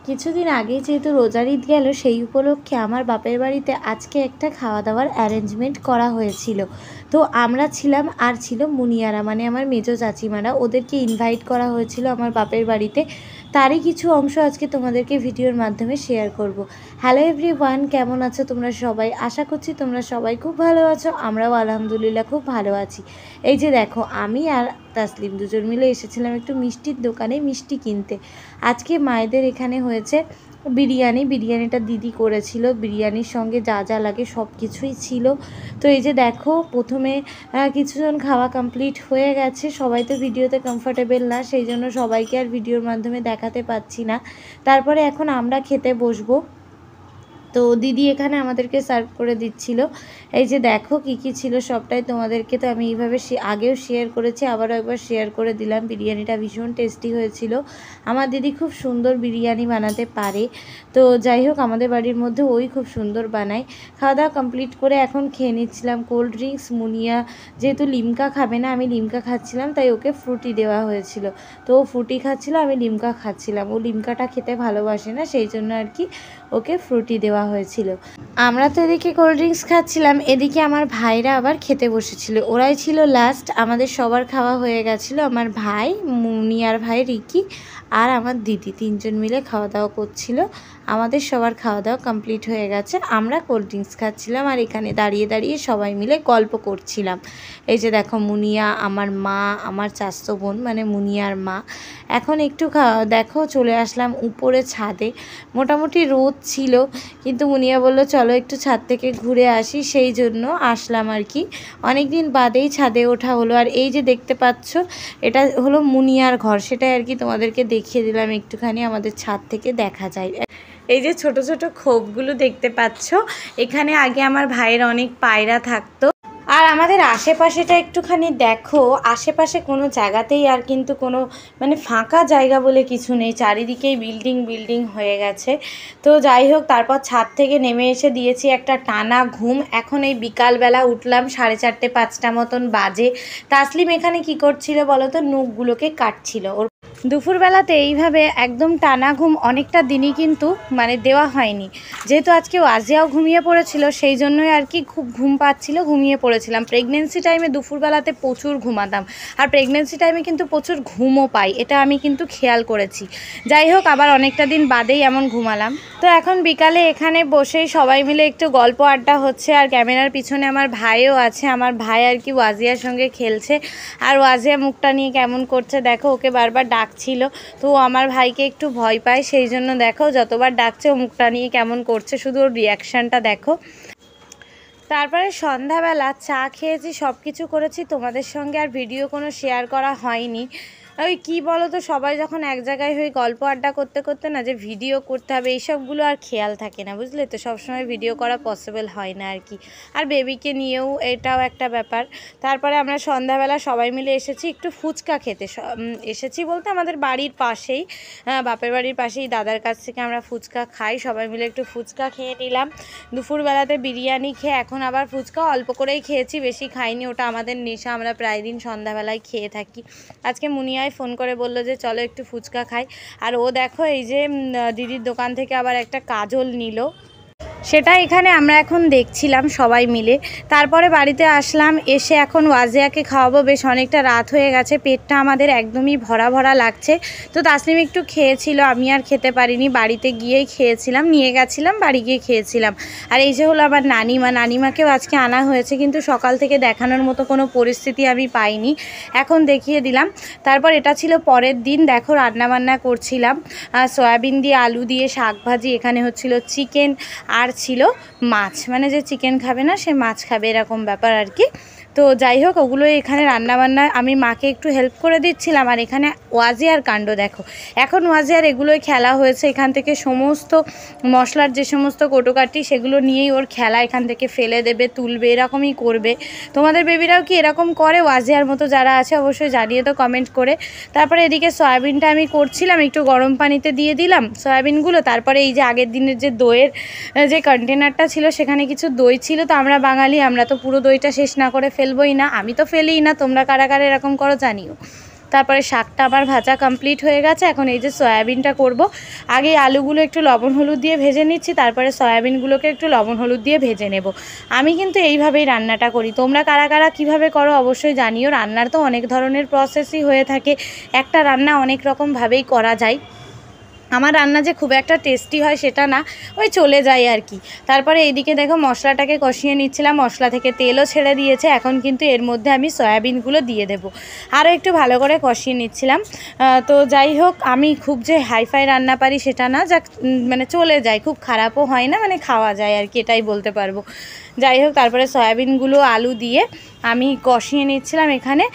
কিছুদিন আগেই যেহেতু রোজার ঈদ গেল, সেই উপলক্ষে আমার বাপের বাড়িতে আজকে একটা খাওয়া দাওয়ার অ্যারেঞ্জমেন্ট করা হয়েছিল। তো আমরা ছিলাম আর ছিল মুনিয়ারা, মানে আমার মেজো চাচিমারা, ওদেরকে ইনভাইট করা হয়েছিল আমার বাপের বাড়িতে। তারই কিছু অংশ আজকে তোমাদেরকে ভিডিওর মাধ্যমে শেয়ার করব। হ্যালো এভরিওয়ান, কেমন আছো তোমরা সবাই? আশা করছি তোমরা সবাই খুব ভালো আছো, আমরাও আলহামদুলিল্লাহ খুব ভালো আছি। এই যে দেখো, আমি আর তাসলিম দুজন মিলে এসেছিলাম একটু মিষ্টির দোকানে মিষ্টি কিনতে। আজকে মায়েদের এখানে হয়েছে বিরিয়ানিটা দিদি করেছিল, বিরিয়ানির সঙ্গে যা যা লাগে সব কিছুই ছিল। তো এই যে দেখো, প্রথমে কিছুজন খাওয়া কমপ্লিট হয়ে গেছে, সবাই তো ভিডিওতে কমফর্টেবল না, সেই জন্য সবাইকে আর ভিডিওর মাধ্যমে দেখাতে পাচ্ছি না। তারপরে এখন আমরা খেতে বসবো। তো দিদি এখানে আমাদেরকে সার্ভ করে দিচ্ছিল। এই যে দেখো কি কি ছিল সবটাই তোমাদেরকে তো আমি এইভাবে আগেও শেয়ার করেছি, আবারও একবার শেয়ার করে দিলাম। বিরিয়ানিটা ভীষণ টেস্টি হয়েছিল। আমার দিদি খুব সুন্দর বিরিয়ানি বানাতে পারে। তো যাই হোক, আমাদের বাড়ির মধ্যে ওই খুব সুন্দর বানায়। খাওয়া দাওয়া কমপ্লিট করে এখন খেয়ে নিচ্ছিলাম কোল্ড ড্রিঙ্কস। মুনিয়া যেহেতু লিমকা খাবে না, আমি লিমকা খাচ্ছিলাম, তাই ওকে ফ্রুটি দেওয়া হয়েছিল। তো ও ফ্রুটি খাচ্ছিল, আমি লিমকা খাচ্ছিলাম। ও লিমকাটা খেতে ভালোবাসে না, সেই জন্য আর কি ওকে ফ্রুটি দেওয়া হয়েছিল। আমরা তো এদিকে কোল্ড ড্রিঙ্কস খাচ্ছিলাম, এদিকে আমার ভাইরা আবার খেতে বসেছিল। ওরাই ছিল লাস্ট, আমাদের সবার খাওয়া হয়ে গেছিলো। আমার ভাই, মুনিয়ার ভাই রিকি আর আমার দিদি, তিনজন মিলে খাওয়া দাওয়া করছিল। আমাদের সবার খাওয়া দাওয়া কমপ্লিট হয়ে গেছে, আমরা কোল্ড ড্রিঙ্কস খাচ্ছিলাম আর এখানে দাঁড়িয়ে দাঁড়িয়ে সবাই মিলে গল্প করছিলাম। এই যে দেখো, মুনিয়া, আমার মা, আমার চাচতো বোন মানে মুনিয়ার মা। এখন একটু দেখো চলে আসলাম উপরে ছাদে। মোটামুটি রোদ ছিল, কিন্তু মুনিয়া বলল চলো একটু ছাদ থেকে ঘুরে আসি, সেই জন্য আসলাম আর কি। অনেক দিন বাদেই ছাদে ওঠা হলো। আর এই যে দেখতে পাচ্ছ, এটা হলো মুনিয়ার ঘর, সেটাই আর কি তোমাদেরকে দেখিয়ে দিলাম একটুখানি, আমাদের ছাদ থেকে দেখা যায়। এই যে ছোট ছোট খোপগুলো দেখতে পাচ্ছ, এখানে আগে আমার ভাইয়ের অনেক পায়রা থাকতো। আর আমাদের আশেপাশেটা একটুখানি দেখো, আশেপাশে কোনো জায়গাতেই আর কিন্তু কোনো মানে ফাঁকা জায়গা বলে কিছু নেই, চারিদিকেই বিল্ডিং হয়ে গেছে। তো যাই হোক, তারপর ছাদ থেকে নেমে এসে দিয়েছি একটা টানা ঘুম। এখন এই বিকালবেলা উঠলাম, 4:30 5টা মতন বাজে। তাসলিম এখানে কি করছিল বলো তো? নখগুলোকে কাটছিল। ওর দুপুরবেলাতে এইভাবে একদম টানা ঘুম অনেকটা দিনই কিন্তু মানে দেওয়া হয়নি, যেহেতু আজকে ওয়াজিয়াও ঘুমিয়ে পড়েছিল, সেই জন্যই আর কি খুব ঘুম পাচ্ছিল, ঘুমিয়ে পড়েছিলাম। প্রেগনেন্সি টাইমে দুপুরবেলাতে প্রচুর ঘুমাতাম, আর প্রেগনেন্সি টাইমে কিন্তু প্রচুর ঘুমও পাই, এটা আমি কিন্তু খেয়াল করেছি। যাই হোক, আবার অনেকটা দিন বাদেই এমন ঘুমালাম। তো এখন বিকালে এখানে বসেই সবাই মিলে একটু গল্প আড্ডা হচ্ছে, আর ক্যামেরার পিছনে আমার ভাইও আছে। আমার ভাই আর কি ওয়াজিয়ার সঙ্গে খেলছে, আর ওয়াজিয়া মুখটা নিয়ে কেমন করছে দেখো, ওকে বারবার ডাকছিল। তো আমার ভাইকে একটু ভয় পায়, সেই জন্য দেখো যতবার ডাকছে ও মুখটা নিয়ে কেমন করছে, শুধু ওর রিয়াকশানটা দেখো। তারপরে সন্ধ্যাবেলা চা খেয়েছি, সব কিছু করেছি, তোমাদের সঙ্গে আর ভিডিও কোনো শেয়ার করা হয়নি। ওই কী বলো তো, সবাই যখন এক জায়গায় হয়ে গল্প আড্ডা করতে করতে না যে ভিডিও করতে হবে, এইসবগুলো আর খেয়াল থাকে না, বুঝলে তো, সবসময় ভিডিও করা পসিবল হয় না আর কি। আর বেবিকে নিয়েও এটাও একটা ব্যাপার। তারপরে আমরা সন্ধ্যাবেলা সবাই মিলে এসেছি একটু ফুচকা খেতে। এসেছি বলতে আমাদের বাড়ির পাশেই, বাপের বাড়ির পাশেই দাদার কাছ থেকে আমরা ফুচকা খাই, সবাই মিলে একটু ফুচকা খেয়ে নিলাম। দুপুরবেলাতে বিরিয়ানি খেয়ে এখন আবার ফুচকা অল্প করেই খেয়েছি, বেশি খাইনি, ওটা আমাদের নেশা, আমরা প্রায় দিন সন্ধ্যাবেলায় খেয়ে থাকি। আজকে মুনিয়ায় ফোন করে বললো যে চলো একটু ফুচকা খাই। আর ও দেখো, এই যে দিদির দোকান থেকে আবার একটা কাজল নিল, সেটা এখানে আমরা এখন দেখছিলাম সবাই মিলে। তারপরে বাড়িতে আসলাম, এসে এখন ওয়াজিয়াকে খাওয়াবো, বেশ অনেকটা রাত হয়ে গেছে, পেটটা আমাদের একদমই ভরা ভরা লাগছে। তো তাসলিম একটু খেয়েছিল, আমি আর খেতে পারিনি, বাড়িতে গিয়েই খেয়েছিলাম, নিয়ে গেছিলাম, বাড়ি গিয়ে খেয়েছিলাম। আর এই যে হলো আমার নানিমাকেও আজকে আনা হয়েছে, কিন্তু সকাল থেকে দেখানোর মতো কোনো পরিস্থিতি আমি পাইনি, এখন দেখিয়ে দিলাম। তারপর এটা ছিল পরের দিন, দেখো রান্নাবান্না করছিলাম, সয়াবিন দিয়ে আলু দিয়ে শাক ভাজি, এখানে হচ্ছিল চিকেন, আর ছিল মাছ, মানে যে চিকেন খাবে না সে মাছ খাবে, এরকম ব্যাপার আর কি। তো যাই হোক, ওগুলো এখানে রান্নাবান্না আমি মাকে একটু হেল্প করে দিচ্ছিলাম। আর এখানে ওয়াজিয়ার কাণ্ড দেখো, এখন ওয়াজিয়ার এগুলোই খেলা হয়েছে, এখান থেকে সমস্ত মশলার যে সমস্ত কোটোকাটি সেগুলো নিয়েই ওর খেলা, এখান থেকে ফেলে দেবে, তুলবে, এরকমই করবে। তোমাদের বেবিরাও কি এরকম করে? ওয়াজিয়ার মতো যারা আছে অবশ্যই জানিয়ে তো কমেন্ট করে। তারপরে এদিকে সয়াবিনটা আমি করছিলাম, একটু গরম পানিতে দিয়ে দিলাম সয়াবিনগুলো। তারপরে এই যে আগের দিনের যে দইয়ের যে কন্টেনারটা ছিল, সেখানে কিছু দই ছিল, তো আমরা বাঙালি, আমরা তো পুরো দইটা শেষ না করে ফেলবোই না, আমি তো ফেলিই না, তোমরা কারা কারা এরকম করো জানিও। তারপরে শাকটা আমার ভাজা কমপ্লিট হয়ে গেছে। এখন এই যে সয়াবিনটা করব, আগে আলুগুলো একটু লবণ হলুদ দিয়ে ভেজে নিচ্ছি, তারপরে সয়াবিনগুলোকে একটু লবণ হলুদ দিয়ে ভেজে নেব। আমি কিন্তু এইভাবেই রান্নাটা করি। তোমরা কারা কারা কীভাবে করো অবশ্যই জানিও। রান্নার তো অনেক ধরনের প্রসেসই হয়ে থাকে, একটা রান্না অনেক রকমভাবেই করা যায়। আমার রান্না যে খুব একটা টেস্টি হয় সেটা না, ওই চলে যায় আর কি। তারপরে এইদিকে দেখো মশলাটাকে কষিয়ে নিচ্ছিলাম, মশলা থেকে তেলও ছেড়ে দিয়েছে। এখন কিন্তু এর মধ্যে আমি সয়াবিনগুলো দিয়ে দেবো, আরও একটু ভালো করে কষিয়ে নিচ্ছিলাম। তো যাই হোক, আমি খুব যে হাইফাই রান্না পারি সেটা না, যা মানে চলে যায়, খুব খারাপও হয় না, মানে খাওয়া যায় আর কি, এটাই বলতে পারবো। যাই হোক, তারপরে সয়াবিনগুলো আলু দিয়ে আমি কষিয়ে নিচ্ছিলাম এখানে।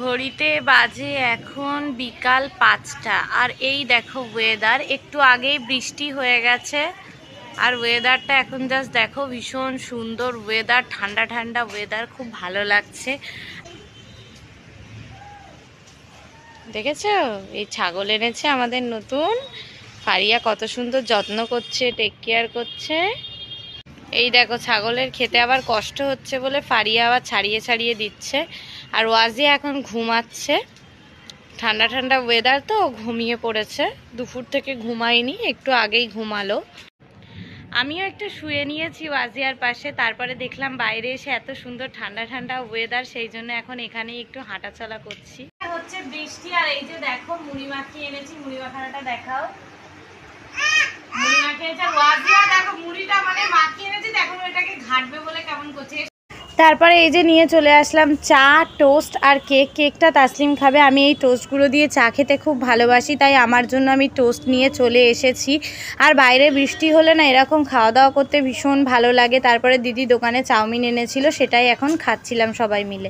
ঘড়িতে বাজে এখন বিকাল 5টা, আর এই দেখো ওয়েদার, একটু আগেই বৃষ্টি হয়ে গেছে আর ওয়েদারটা এখন জাস্ট দেখো, ভীষণ সুন্দর ওয়েদার, ঠান্ডা ঠান্ডা ওয়েদার, খুব ভালো লাগছে। দেখেছো এই ছাগল এনেছে আমাদের নতুন, ফারিয়া কত সুন্দর যত্ন করছে, টেক কেয়ার করছে। এই দেখো ছাগলের খেতে আবার কষ্ট হচ্ছে বলে ফারিয়া আবার ছাড়িয়ে ছাড়িয়ে দিচ্ছে। আর ওয়াজিয়া এখন ঘুমাচ্ছে, ঠান্ডা ঠান্ডা ওয়েদার তো ঘুমিয়ে পড়েছে, দুপুর থেকে ঘুমায়নি, একটু আগেই ঘুমালো। আমিও একটু শুয়ে নিয়েছি ওয়াজিয়ার পাশে। তারপরে দেখলাম বাইরে এসে এত সুন্দর ঠান্ডা ঠান্ডা ওয়েদার, সেই জন্য এখন এখানেই একটু হাঁটাচলা করছি। হচ্ছে বৃষ্টি, আর এই যে দেখো মুড়ি মাখিয়ে এনেছি, মুড়ি মাখানাটা দেখাও। মুড়ি মাখিয়েছে ওয়াজিয়া, দেখো মুড়িটা মানে মাখিয়ে এনেছি, এখন ওটাকে ঘাটবে বলে কেমন করছে। তারপরে এই যে নিয়ে চলে আসলাম চা, টোস্ট আর কেক। কেকটা তাসলিম খাবে, আমি এই টোস্টগুলো দিয়ে চা খেতে খুব ভালোবাসি, তাই আমার জন্য আমি টোস্ট নিয়ে চলে এসেছি। আর বাইরে বৃষ্টি হলে না এরকম খাওয়া দাওয়া করতে ভীষণ ভালো লাগে। তারপরে দিদি দোকানে চাউমিন এনেছিল, সেটাই এখন খাচ্ছিলাম সবাই মিলে।